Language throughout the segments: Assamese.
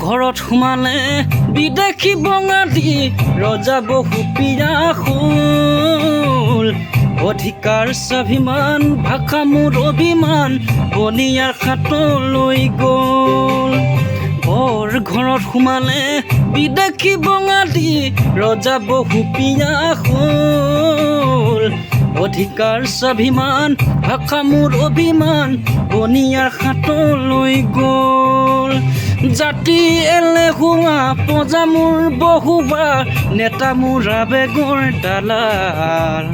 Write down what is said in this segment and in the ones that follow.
ঘৰত সোমালে বিদেশী বঙালী ৰজা বহু পিয়া হ'ল অধিকাৰ স্বাভিমান ভাষা মোৰ অভিমান বনিয়াৰ খাটলৈ গ'ল বৰ ঘৰত সোমালে বিদেশী বঙালী ৰজা বহু পিয়া হ'ল অধিকাৰ স্বাভিমান ভাষা মোৰ অভিমান বনিয়াৰ খাটলৈ গ'ল জাতি এলেহুৱা প্ৰজা মোৰ বহুবা নেতা মোৰ আবেগৰ দালাল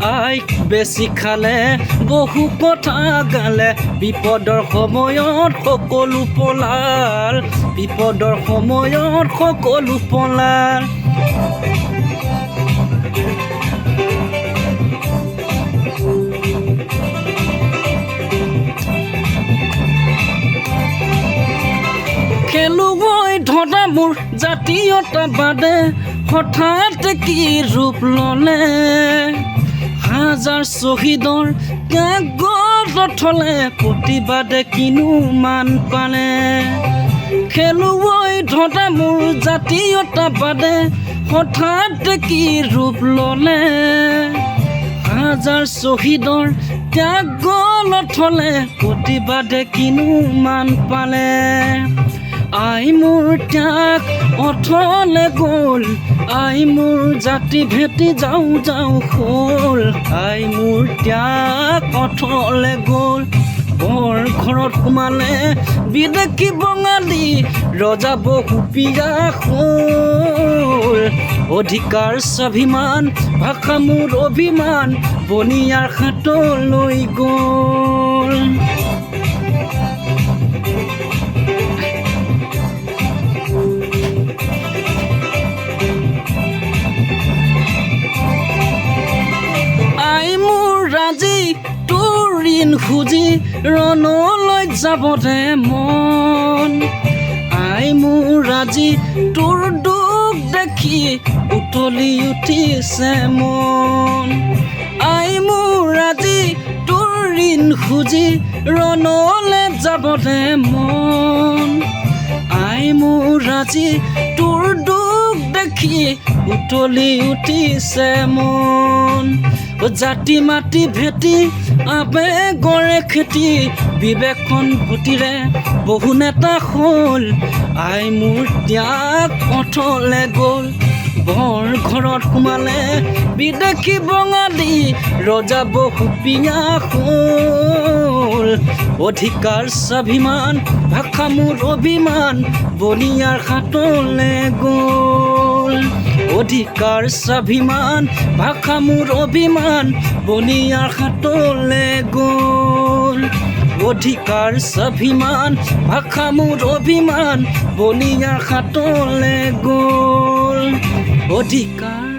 আইক বেছি খালে বহু কথা গালে বিপদৰ সময়ত সকলো পলাল বিপদৰ সময়ত সকলো পলাল খেলুৱৈ ধৰা মোৰ জাতীয়তাবাদে হঠাৎ কি ৰূপ ল'লে হাজাৰ শ্বহীদৰ ত্যাগত থলে প্ৰতিবাদে কিনো মান পালে খেলুৱৈ ধৰা মোৰ জাতীয়তাবাদে হঠাৎ কি ৰূপ ল'লে হাজাৰ শ্বহীদৰ ত্যাগত থলে প্ৰতিবাদে কিনো মান পালে আই মোৰ ত্যাগ অথলে গ'ল আই মোৰ জাতি ভেটি যাওঁ যাওঁ হ'ল আই মোৰ ত্যাগ অথলে গ'ল বৰ ঘৰত সোমালে বিদেশী বঙালী ৰজা বহু পিয়া হ'ল অধিকাৰ স্বাভিমান ভাষা মোৰ অভিমান বনিয়াৰ খাটলৈ গ'ল ঋণ খুজি ৰণলৈ যাবতে মন আই মোৰ আজি তোৰ দুখ দেখি উতলি উঠিছে মন আই মোৰ আজি তোৰ ঋণ খুজি ৰণলৈ যাবতে মন আই মোৰ আজি তোৰ দুখ দেখি উতলি উঠিছে মন জাতি মাটি ভেটি আবেগৰে খেতি বিবেকখন ভটিৰে বহু নেতা হ'ল আই মোৰ ত্যাগ অথলে গ'ল বৰ ঘৰত সোমালে বিদেশী বঙালী ৰজা বহু পিয়া হ'ল অধিকাৰ স্বাভিমান ভাষা মোৰ অভিমান বনিয়াৰ খাটলে গ'ল অধিকাৰ স্বাভিমান ভাষা মোৰ অভিমান বনিয়াৰ খাটলে গ'ল অধিকাৰ স্বাভিমান ভাষা মোৰ অভিমান বনিয়াৰ খাটলে গ'ল অধিকাৰ